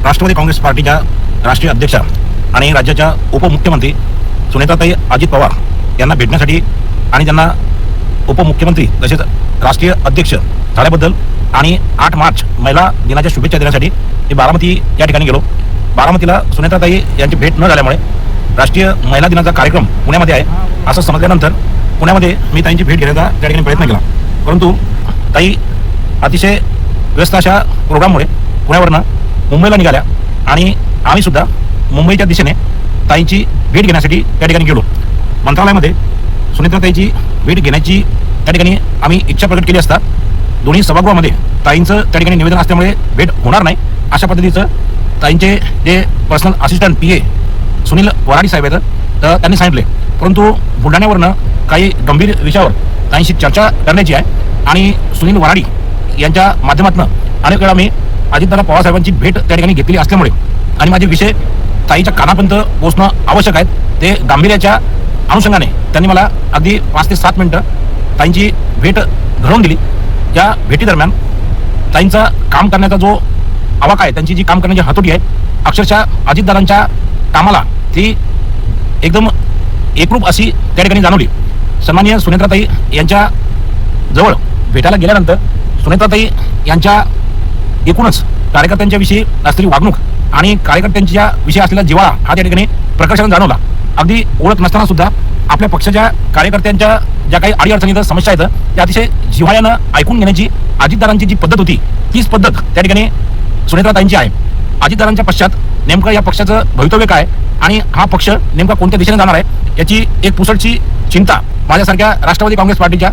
राष्ट्रवादी काँग्रेस पार्टीच्या राष्ट्रीय अध्यक्षा आणि राज्याच्या उपमुख्यमंत्री सुनेत्राताई अजित पवार यांना भेटण्यासाठी आणि त्यांना उपमुख्यमंत्री तसेच राष्ट्रीय अध्यक्ष झाल्याबद्दल आणि 8 मार्च महिला दिनाच्या शुभेच्छा देण्यासाठी मी बारामती या ठिकाणी गेलो. बारामतीला सुनेत्राताई यांची भेट न झाल्यामुळे राष्ट्रीय महिला दिनाचा कार्यक्रम पुण्यामध्ये आहे असं समजल्यानंतर पुण्यामध्ये मी ताईंची भेट घेण्याचा त्या ठिकाणी प्रयत्न केला, परंतु ताई अतिशय व्यस्त अशा प्रोग्राममुळे पुण्यावरनं मुंबईला निघाल्या आणि आम्ही सुद्धा मुंबईच्या दिशेने ताईंची भेट घेण्यासाठी त्या ठिकाणी गेलो. मंत्रालयामध्ये सुनेत्राताईची भेट घेण्याची त्या ठिकाणी आम्ही इच्छा प्रकट केली असता दोन्ही सभागृहामध्ये ताईंचं त्या ठिकाणी निवेदन असल्यामुळे भेट होणार नाही अशा पद्धतीचं ताईंचे जे पर्सनल असिस्टंट PA सुनील वराडी साहेब आहेत तर त्यांनी सांगितले. परंतु बुलढाण्यावरनं काही गंभीर विषयावर ताईंशी चर्चा करण्याची आहे आणि सुनील वराडी यांच्या माध्यमातून अनेक वेळा मी अजितदादा पवार साहेबांची भेट त्या ठिकाणी घेतलेली असल्यामुळे आणि माझे विषय ताईच्या कानापर्यंत पोहोचणं आवश्यक आहे ते गांभीर्याच्या अनुषंगाने त्यांनी मला अगदी 5 ते 7 मिनिटं ताईंची भेट घडवून दिली. या भेटीदरम्यान ताईंचा काम करण्याचा जो आवाका आहे, त्यांची जी काम करण्याची हातोटी आहे, अक्षरशः अजितदादांच्या कामाला ती एकदम एकरूप अशी त्या ठिकाणी जाणवली. सन्माननीय सुनेत्राताई यांच्या जवळ भेटायला गेल्यानंतर सुनेत्राताई यांच्या एकूणच कार्यकर्त्यांच्या विषयी असलेली वागणूक आणि कार्यकर्त्यांच्या विषयी असलेला जिव्हाळा हा त्या ठिकाणी प्रकर्षाने जाणवला. अगदी ओळख नसताना सुद्धा आपल्या पक्षाच्या कार्यकर्त्यांच्या ज्या काही अडीअडचणीत समस्या आहेत त्या अतिशय जिव्हाळ्यानं ऐकून घेण्याची अजितदादांची जी पद्धत होती तीच पद्धत त्या ठिकाणी सुनेत्राताईंची आहे. अजितदादांच्या पश्चात नेमकं या पक्षाचं भवितव्य काय आणि हा पक्ष नेमका कोणत्या दिशेने जाणार आहे याची एक पुसटची चिंता माझ्यासारख्या राष्ट्रवादी काँग्रेस पार्टीच्या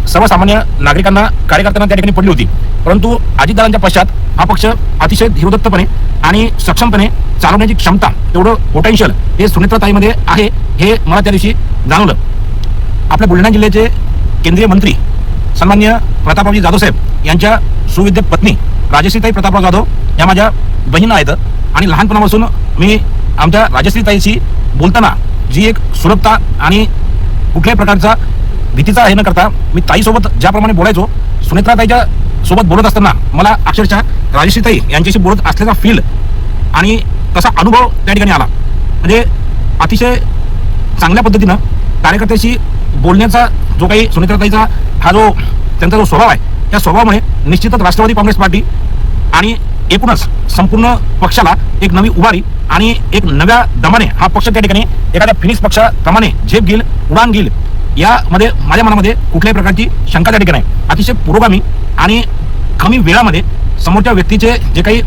सर्वसामान्य नागरिकांना कार्यकर्त्यांना त्या ठिकाणी पडली होती. परंतु अजितदादांच्या पश्चात हा पक्ष अतिशय धीरोदत्तपणे आणि सक्षमपणे चालवण्याची क्षमता तेवढं पोटेन्शियल हे सुनेत्राताईमध्ये आहे हे मला त्या दिवशी जाणवलं. आपल्या बुलढाणा जिल्ह्याचे केंद्रीय मंत्री सन्माननीय प्रतापरावजी जाधव साहेब यांच्या सुविद्य पत्नी राजश्रीताई प्रतापराव जाधव या माझ्या बहिणी आहेत आणि लहानपणापासून मी आमच्या राजश्रीताईशी बोलताना जी एक सुलभता आणि कुठल्याही प्रकारचा भीतीचा हे न करता मी ताईसोबत ज्याप्रमाणे बोलायचो, सुनेत्राताईच्या सोबत बोलत असताना मला अक्षरशः राजश्रीताई यांच्याशी बोलत असल्याचा फील आणि तसा अनुभव त्या ठिकाणी आला. म्हणजे अतिशय चांगल्या पद्धतीनं कार्यकर्त्याशी बोलण्याचा जो काही सुनेत्राताईचा हा जो त्यांचा जो स्वभाव आहे त्या स्वभावामुळे निश्चितच राष्ट्रवादी काँग्रेस पार्टी आणि एकूणच संपूर्ण पक्षाला एक नवी उभारी आणि एक नव्या दमाने हा पक्ष त्या ठिकाणी एखाद्या फिनिक्स पक्षाप्रमाणे झेप घेईल, उडान घेईल यामध्ये माझ्या मनामध्ये कुठल्याही प्रकारची शंका त्या ठिकाणी आहे. अतिशय पुरोगामी आणि कमी वेळामध्ये समोरच्या व्यक्तीचे जे काही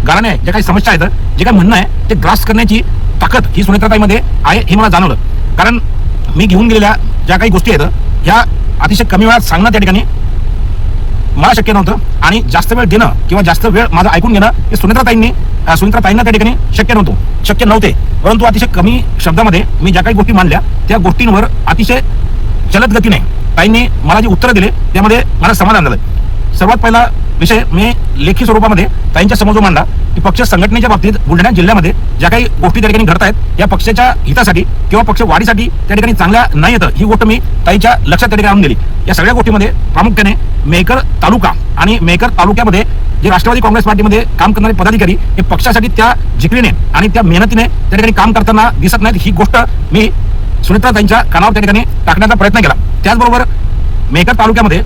गाणे आहे, जे काही समस्या आहेत, जे काही म्हणणं आहे ते ग्रास करण्याची ताकद ही सुनेत्राताईमध्ये आहे हे मला जाणवलं. कारण मी घेऊन गेलेल्या ज्या काही गोष्टी आहेत ह्या अतिशय कमी वेळात सांगणं त्या ठिकाणी मला शक्य नव्हतं आणि जास्त वेळ देणं किंवा जास्त वेळ माझं ऐकून घेणं हे सुनेत्राताईंना त्या ठिकाणी शक्य नव्हते. परंतु अतिशय कमी शब्दामध्ये मी ज्या काही गोष्टी मांडल्या त्या गोष्टींवर अतिशय जलद गतीने ताईंनी मला जी उत्तरं दिले त्यामध्ये मला समाधान झालं. सर्वात पहिला विषय मी लेखी स्वरूपामध्ये ताईंच्या समोर मांडला की पक्ष संघटनेच्या बाबतीत बुलढाणा जिल्ह्यामध्ये ज्या काही गोष्टी त्या ठिकाणी घडत आहेत या पक्षाच्या हितासाठी किंवा पक्ष वाढीसाठी त्या ठिकाणी चांगल्या नाही येतं ही गोष्ट मी ताईच्या लक्षात त्या ठिकाणी आणून दिली. या सगळ्या गोष्टीमध्ये प्रामुख्याने मेहकर तालुका आणि मेहकर तालुक्यामध्ये जे राष्ट्रवादी काँग्रेस पार्टीमध्ये काम करणारे पदाधिकारी हे पक्षासाठी त्या जिकरीने आणि त्या मेहनतीने त्या ठिकाणी काम करताना दिसत नाहीत ही गोष्ट मी सुनेत्राताईंच्या कानावर त्या ठिकाणी टाकण्याचा प्रयत्न केला. त्याचबरोबर मेहकर तालुक्यामध्ये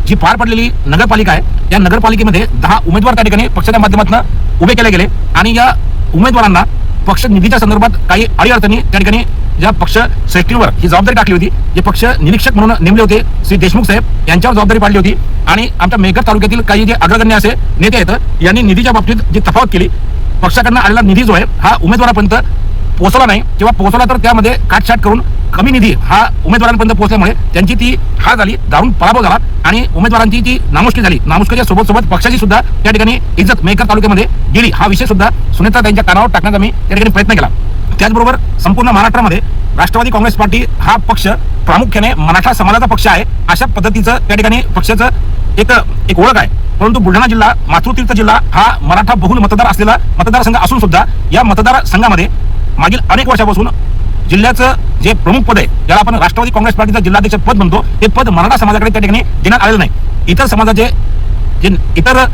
जी पार पडलेली नगरपालिका आहे या नगरपालिकेमध्ये 10 उमेदवार त्या ठिकाणी पक्षाच्या माध्यमातून उभे केले गेले आणि या उमेदवारांना पक्ष निधीच्या संदर्भात काही अडीअडचणी त्या ठिकाणी ज्या पक्ष श्रेष्ठींवर ही जबाबदारी टाकली होती, जे पक्ष निरीक्षक म्हणून नेमले होते श्री देशमुख साहेब यांच्यावर जबाबदारी पाडली होती आणि आमच्या मेहकर तालुक्यातील काही जे अग्रगण्य असे नेते आहेत यांनी निधीच्या बाबतीत जी तफावत केली, पक्षाकडनं आलेला निधी जो आहे हा उमेदवारापर्यंत पोहोचला नाही किंवा पोहोचला तर त्यामध्ये काटछाट करून कमी निधी हा उमेदवारांपर्यंत पोहोचल्यामुळे त्यांची ती हार झाली, दारुण पराभव झाला आणि उमेदवारांची ती नामुष्की झाली. नामुष्कीच्या सोबत पक्षाची सुद्धा त्या ठिकाणी इज्जत मेहकर तालुक्यामध्ये गेली. हा विषय सुद्धा सुनेत्राताईंच्या कानावर टाकण्याचा मी त्या ठिकाणी प्रयत्न केला. त्याचबरोबर संपूर्ण महाराष्ट्रामध्ये राष्ट्रवादी काँग्रेस पार्टी हा पक्ष प्रामुख्याने मराठा समाजाचा पक्ष आहे अशा पद्धतीचं त्या ठिकाणी पक्षाचं एक ओळख आहे. परंतु बुलढाणा जिल्हा मातृतीर्थ जिल्हा हा मराठा बहुल मतदार असलेला मतदारसंघ असून सुद्धा या मतदारसंघामध्ये मागील अनेक वर्षापासून जिल्ह्याचं जे प्रमुख पद आहे ज्याला आपण राष्ट्रवादी काँग्रेस पार्टीचं जिल्हाध्यक्ष पद म्हणतो हे पद मराठा समाजाकडे त्या ठिकाणी देण्यात आलेलं नाही. इतर समाजाचे जे इतर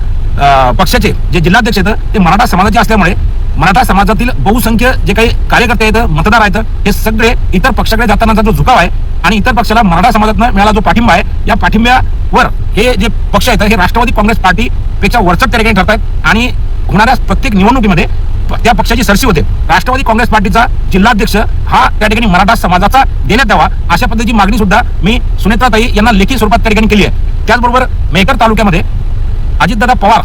पक्षाचे जे जिल्हाध्यक्ष आहेत ते मराठा समाजाचे असल्यामुळे मराठा समाजातील बहुसंख्य जे काही कार्यकर्ते आहेत, मतदार आहेत, हे सगळे इतर पक्षाकडे जातानाचा जो झुकाव आहे आणि इतर पक्षाला मराठा समाजातनं मिळाला जो पाठिंबा आहे, या पाठिंब्यावर हे जे पक्ष आहेत हे राष्ट्रवादी काँग्रेस पार्टीपेक्षा वरचढ त्या ठिकाणी ठरतात आणि होणाऱ्या प्रत्येक निवडणुकीमध्ये त्या पक्षाची सरशी होते. राष्ट्रवादी काँग्रेस पार्टीचा जिल्हाध्यक्ष हा त्या ठिकाणी मराठा समाजाचा देण्यात यावा अशा पद्धतीची मागणी सुद्धा मी सुनेत्राताई यांना लेखी स्वरूपात त्या ठिकाणी केली आहे. त्याचबरोबर मेहकर तालुक्यामध्ये अजितदादा पवार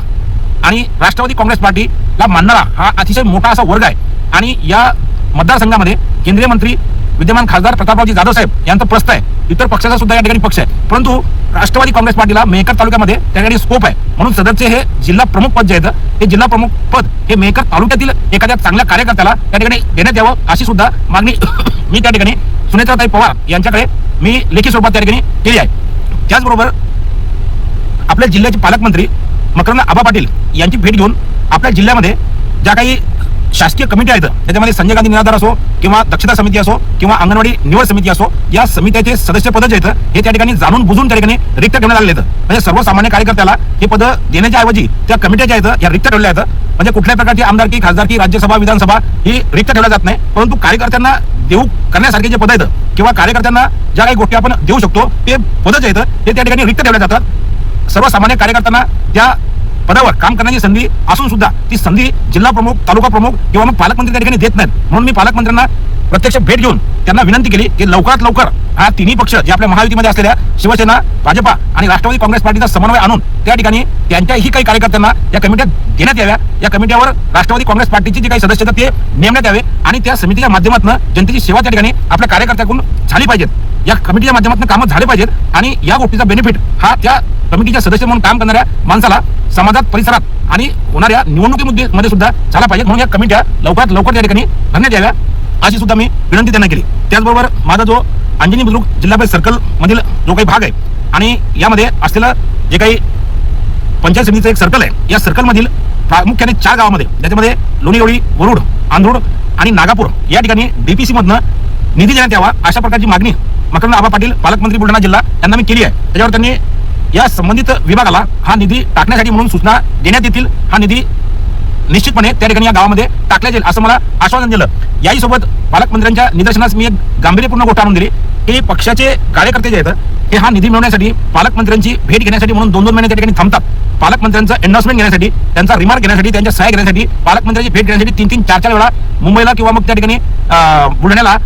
आणि राष्ट्रवादी काँग्रेस पार्टीला मानणारा हा अतिशय मोठा असा वर्ग आहे आणि या मतदारसंघामध्ये केंद्रीय मंत्री विद्यमान खासदार प्रतापरावजी जाधव साहेब यांचा प्रस्ताव आहे. इतर पक्षाचा सुद्धा या ठिकाणी पक्ष आहे, परंतु राष्ट्रवादी काँग्रेस पार्टीला मेहकर तालुक्यामध्ये त्या ठिकाणी स्कोप आहे. म्हणून सदरचे हे जिल्हा प्रमुख पद जे आहेत हे जिल्हा प्रमुख पद हे मेहकर तालुक्यातील एखाद्या चांगल्या कार्यकर्त्याला त्या ठिकाणी देण्यात यावं अशी सुद्धा मागणी मी त्या ठिकाणी सुनेत्राताई पवार यांच्याकडे मी लेखी स्वरूपात त्या ठिकाणी केली आहे. त्याचबरोबर आपल्या जिल्ह्याचे पालकमंत्री मकरंद आबा पाटील यांची भेट घेऊन आपल्या जिल्ह्यामध्ये ज्या काही शासकीय कमिटी आहेत त्याच्यामध्ये संजय गांधी निराधार असो किंवा दक्षता समिती असो किंवा अंगणवाडी निवड समिती असो, या समित्याचे सदस्य पद जे आहेत हे त्या ठिकाणी जाणून बुजून त्या ठिकाणी रिक्त ठेवण्यात आलेले आहेत. म्हणजे सर्वसामान्य कार्यकर्त्याला हे पद देण्याच्या ऐवजी त्या कमिट्या ज्या आहेत या रिक्त ठेवल्या आहेत. म्हणजे कुठल्याही प्रकारची आमदारकी, खासदारकी, राज्यसभा, विधानसभा ही रिक्त ठेवल्या जात नाही, परंतु कार्यकर्त्यांना देऊ करण्यासारखे जे पद आहेत किंवा कार्यकर्त्यांना ज्या काही गोष्टी आपण देऊ शकतो ते पद जे आहेत ते त्या ठिकाणी रिक्त ठेवल्या जातात. सर्वसामान्य कार्यकर्त्यांना त्या पदावर काम करण्याची संधी असून सुद्धा ती संधी जिल्हा प्रमुख, तालुका प्रमुख किंवा मग पालकमंत्री त्या ठिकाणी देत नाहीत. म्हणून मी पालकमंत्र्यांना प्रत्यक्ष भेट घेऊन त्यांना विनंती केली की लवकरात लवकर हा तिन्ही पक्ष जे आपल्या महायुतीमध्ये असलेल्या शिवसेना, भाजपा आणि राष्ट्रवादी काँग्रेस पार्टीचा समन्वय आणून त्या ठिकाणी त्यांच्याही काही कार्यकर्त्यांना या कमिट्या देण्यात याव्या. या कमिट्यावर राष्ट्रवादी काँग्रेस पार्टीचे जे काही सदस्य आहेत ते नेमण्यात यावे आणि त्या समितीच्या माध्यमातून जनतेची सेवा त्या ठिकाणी आपल्या कार्यकर्त्याकडून झाली पाहिजेत. या कमिटीच्या माध्यमातून कामं झाले पाहिजेत आणि या गोष्टीचा बेनिफिट हा त्या कमिटीच्या सदस्य म्हणून काम करणाऱ्या माणसाला समाजात, परिसरात आणि होणाऱ्या निवडणुकीमध्ये सुद्धा झाला पाहिजे. म्हणून या कमिट्या लवकरात लवकर त्या ठिकाणी भरण्यात याव्या अशी सुद्धा मी विनंती त्यांना केली. त्याचबरोबर माझा जो अंजनी बुद्रुक जिल्हा परिषद सर्कल मधील जो काही भाग आहे आणि यामध्ये असलेलं जे काही पंचायत समितीचं एक सर्कल आहे, या सर्कल मधील प्रामुख्याने 4 गावामध्ये ज्याच्यामध्ये लोणीरोळी, वरुड, आंधुड आणि नागापूर या ठिकाणी डीपीसी मधनं निधी देण्यात यावा अशा प्रकारची मागणी मकरंद आबा पाटील, पालकमंत्री बुलढाणा जिल्हा यांना मी केली आहे. त्याच्यावर त्यांनी या संबंधित विभागाला हा निधी टाकण्यासाठी म्हणून सूचना देण्यात येतील. हा निधी निश्चितपणे त्या ठिकाणी या गावामध्ये टाकला जाईल असं मला आश्वासन दिलं. याही सोबत पालकमंत्र्यांच्या निदर्शनास मी एक गांभीर्यपूर्ण गोष्ट आणून दिली की पक्षाचे कार्यकर्ते जे आहेत हे हा निधी मिळवण्यासाठी पालकमंत्र्यांची भेट घेण्यासाठी म्हणून 2-2 महिने त्या ठिकाणी थांबतात. पालकमंत्र्यांचं एन्डोर्समेंट घेण्यासाठी, त्यांचा रिमार्क घेण्यासाठी, त्यांच्या सहाय्य घेण्यासाठी, पालकमंत्र्यांची भेट घेण्यासाठी 3-3, 4-4 वेळा मुंबईला किंवा मग त्या ठिकाणी बुलढाण्याला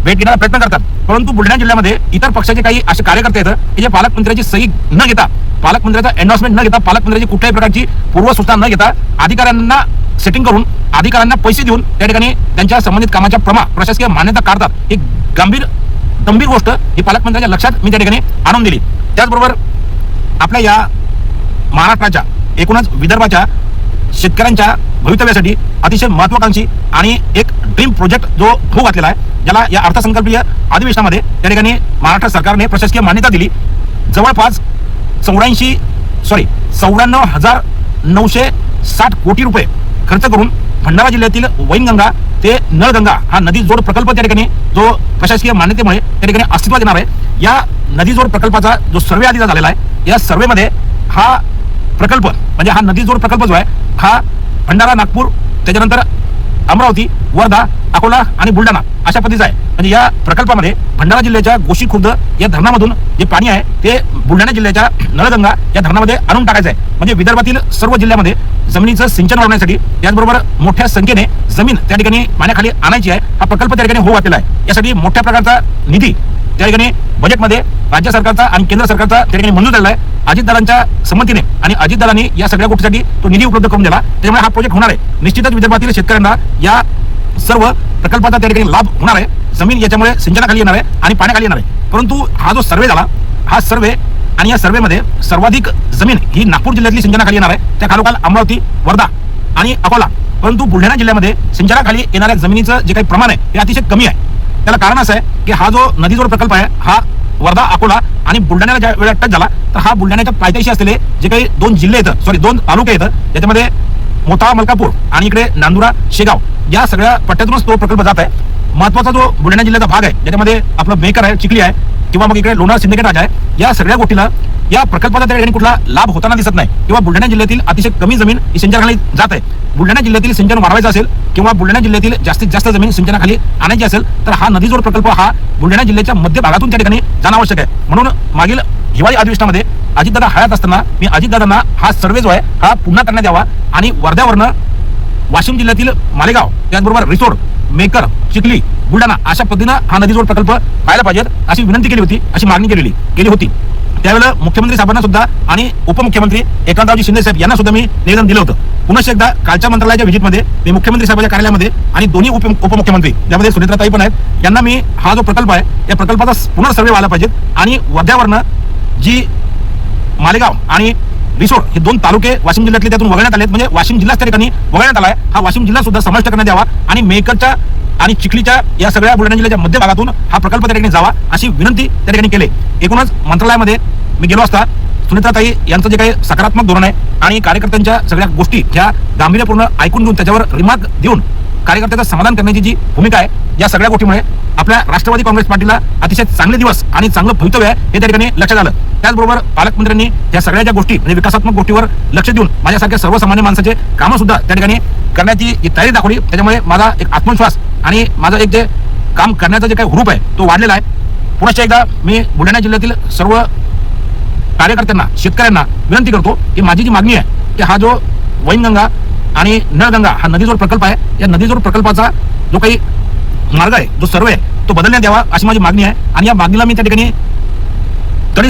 भेट घेण्याचा प्रयत्न करतात. परंतु बुलढाणा जिल्ह्यामध्ये इतर पक्षाचे काही असे कार्यकर्ते आहेत की जे पालकमंत्र्यांची सही न घेता, पालकमंत्र्यांचा एन्डोर्समेंट न घेता, पालकमंत्र्यांची कुठल्याही प्रकारची पूर्वसूचना न घेता अधिकाऱ्यांना सेटिंग करून अधिकाऱ्यांना पैसे देऊन त्या ठिकाणी त्यांच्या संबंधित कामाच्या प्रशासकीय मान्यता काढतात. ही गंभीर गोष्ट ही पालकमंत्र्यांच्या लक्षात मी त्या ठिकाणी आणून दिली. त्याचबरोबर आपल्या या महाराष्ट्राच्या एकूणच विदर्भाच्या शेतकऱ्यांच्या भवितव्यासाठी अतिशय महत्वाकांक्षी आणि एक ड्रीम प्रोजेक्ट जो होऊ घातलेला आहे, ज्याला या अर्थसंकल्पीय अधिवेशनामध्ये त्या ठिकाणी महाराष्ट्र सरकारने प्रशासकीय मान्यता दिली. जवळपास 94,960 कोटी रुपये खर्च करून भंडारा जिल्ह्यातील वैनगंगा ते नळगंगा हा नदी जोड प्रकल्प त्या ठिकाणी जो प्रशासकीय मान्यतेमुळे त्या ठिकाणी अस्तित्वात येणार आहे. या नदी जोड प्रकल्पाचा जो सर्वे आधीचा झालेला आहे, या सर्वेमध्ये हा प्रकल्प म्हणजे हा नदी जोड प्रकल्प जो आहे हा भंडारा, नागपूर, त्याच्यानंतर अमरावती, वर्धा, अकोला आणि बुलढाणा अशा पद्धतीचा आहे. म्हणजे या प्रकल्पामध्ये भंडारा जिल्ह्याच्या गोशी खुर्द या धरणामधून जे पाणी आहे ते बुलढाणा जिल्ह्याच्या नळगंगा या धरणामध्ये आणून टाकायचं आहे. म्हणजे विदर्भातील सर्व जिल्ह्यामध्ये जमिनीचं सिंचन वाढवण्यासाठी, त्याचबरोबर मोठ्या संख्येने जमीन त्या ठिकाणी पाण्याखाली आणायची आहे. हा प्रकल्प त्या ठिकाणी होऊ घातलेला आहे. यासाठी मोठ्या प्रकारचा निधी त्या ठिकाणी बजेटमध्ये राज्य सरकारचा आणि केंद्र सरकारचा त्या ठिकाणी मंजूर झालेला आहे. अजितदादांच्या संमतीने आणि अजितदादांनी या सगळ्या गोष्टीसाठी तो निधी उपलब्ध करून दिला. त्यामुळे हा प्रोजेक्ट होणार आहे. निश्चितच विदर्भातील शेतकऱ्यांना या सर्व प्रकल्पाचा त्या ठिकाणी लाभ होणार आहे. जमीन याच्यामुळे सिंचनाखाली येणार आहे आणि पाण्याखाली येणार आहे. परंतु हा जो सर्वे झाला, हा सर्वे आणि या सर्वेमध्ये सर्वाधिक जमीन ही नागपूर जिल्ह्यातली सिंचनाखाली येणार आहे. त्या खालोखाल अमरावती, वर्धा आणि अकोला. परंतु बुलढाणा जिल्ह्यामध्ये सिंचनाखाली येणाऱ्या जमिनीचं जे काही प्रमाण आहे ते अतिशय कमी आहे. त्याला कारण असं आहे की हा जो नदी जोड प्रकल्प आहे हा वर्धा, अकोला आणि बुलढाण्याला ज्या वेळेला टच झाला तर हा बुलढाण्याच्या पायथ्याशी असलेले जे काही 2 जिल्हे आहेत, 2 तालुके आहेत, ज्याच्यामध्ये मोताळा, मलकापूर आणि इकडे नांदुरा, शेगाव या सगळ्या पट्ट्यातूनच तो प्रकल्प जात आहे. महत्वाचा जो बुलढाणा जिल्ह्याचा भाग आहे ज्याच्यामध्ये आपलं मेकर आहे, चिखली आहे किंवा मग इकडे लोणार, सिंदखेड राजा आहे, या सगळ्या गोष्टीला या प्रकल्पाचा त्या ठिकाणी कुठला लाभ होताना दिसत नाही किंवा बुलढाणा जिल्ह्यातील अतिशय कमी जमीन ही सिंचनाखाली जात आहे. बुलढाणा जिल्ह्यातील सिंचन वाढवायचं असेल किंवा बुलढाणा जिल्ह्यातील जास्तीत जास्त जमीन सिंचनाखाली आणायची असेल तर हा नदीजोड प्रकल्प हा बुलढाणा जिल्ह्याच्या मध्य भागातून त्या ठिकाणी जाणं आवश्यक आहे. म्हणून मागील हिवाळी अधिवेशनामध्ये अजितदादा हयात असताना मी अजितदादांना हा सर्वे जो आहे हा पुन्हा करण्यात यावा आणि वर्ध्यावरनं वाशिम जिल्ह्यातील मालेगाव त्याचबरोबर रिसोड, मेकर, चिखली, बुलढाणा अशा पद्धतीनं हा नदीजोड प्रकल्प व्हायला पाहिजेत अशी विनंती केली होती, अशी मागणी केली होती. त्यावेळेला मुख्यमंत्री साहेबांना सुद्धा आणि उपमुख्यमंत्री एकनाथरावजी शिंदे साहेब यांना सुद्धा मी निवेदन दिलं होतं. पुन्हा एकदा कालच्या मंत्रालयाच्या व्हिजिटमध्ये मी मुख्यमंत्री साहेबांच्या कार्यालयामध्ये आणि दोन्ही उपमुख्यमंत्री ज्यामध्ये सुनेत्राताई पण आहेत यांना मी हा जो प्रकल्प आहे या प्रकल्पाचा पुन्हा सर्वे व्हायला पाहिजेत आणि वर्ध्यावरनं जी मालेगाव आणि रिसोड हे 2 तालुके वाशिम जिल्ह्यातले त्यातून वगळण्यात आले, म्हणजे वाशिम जिल्हा त्या ठिकाणी वगळण्यात आलाय. हा वाशिम जिल्हा सुद्धा समाविष्ट करण्यात यावा आणि मेकरच्या आणि चिखलीच्या या सगळ्या बुलढाणा जिल्ह्याच्या मध्य भागातून हा प्रकल्प त्या ठिकाणी जावा अशी विनंती त्या ठिकाणी केली. एकूणच मंत्रालयामध्ये मी गेलो असता सुनेत्राताई यांचं जे काही सकारात्मक धोरण आहे आणि कार्यकर्त्यांच्या सगळ्या गोष्टी ह्या गांभीर्यपूर्ण ऐकून घेऊन त्याच्यावर रिमार्क देऊन कार्यकर्त्याचं समाधान करण्याची जी भूमिका आहे या सगळ्या गोष्टीमुळे आपल्या राष्ट्रवादी काँग्रेस पार्टीला अतिशय चांगले दिवस आणि चांगलं भवितव्य आहे हे त्या ठिकाणी लक्षात आलं. त्याचबरोबर पालकमंत्र्यांनी या सगळ्या ज्या गोष्टी म्हणजे विकासात्मक गोष्टीवर लक्ष देऊन माझ्यासारख्या सर्वसामान्य माणसाचे कामं सुद्धा त्या ठिकाणी करण्याची जी तयारी दाखवली त्याच्यामुळे माझा एक आत्मविश्वास आणि माझं एक जे काम करण्याचा जे काही हुरूप आहे तो वाढलेला आहे. पुन्हा एकदा मी बुलढाणा जिल्ह्यातील सर्व कार्यकर्त्यांना शेतकऱ्यांना विनंती करतो की माझी जी मागणी आहे की हा जो वैनगंगा आणि नळगंगा हा नदीजोड प्रकल्प आहे या नदीजोड प्रकल्पाचा जो काही मार्ग आहे जो सर्वे आहे तो बदलण्यात यावा अशी माझी मागणी आहे आणि या मागणीला मी त्या ठिकाणी तरी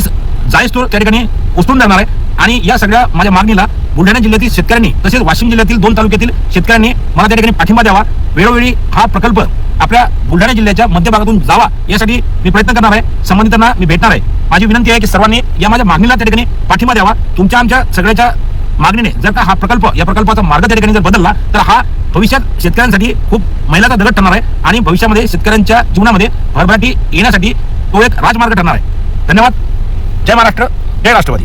जायस्तोर त्या ठिकाणी उचलून धरणार आहे. आणि या सगळ्या माझ्या मागणीला बुलढाणा जिल्ह्यातील शेतकऱ्यांनी तसेच वाशिम जिल्ह्यातील 2 तालुक्यातील शेतकऱ्यांनी मला त्या ठिकाणी पाठिंबा द्यावा. वेळोवेळी हा प्रकल्प आपल्या बुलढाणा जिल्ह्याच्या मध्य भागातून जावा यासाठी मी प्रयत्न करणार आहे. संबंधितांना मी भेटणार आहे. माझी विनंती आहे की सर्वांनी या माझ्या मागणीला त्या ठिकाणी पाठिंबा द्यावा. तुमच्या आमच्या सगळ्याच्या मागणीने जर का हा प्रकल्प या प्रकल्पाचा मार्ग त्या ठिकाणी जर बदलला तर हा भविष्यात शेतकऱ्यांसाठी खूप मैलाचा दगड ठरणार आहे आणि भविष्यामध्ये शेतकऱ्यांच्या जीवनामध्ये भरभराटी येण्यासाठी तो एक राजमार्ग ठरणार आहे. धन्यवाद. जय महाराष्ट्र, जय राष्ट्रवादी.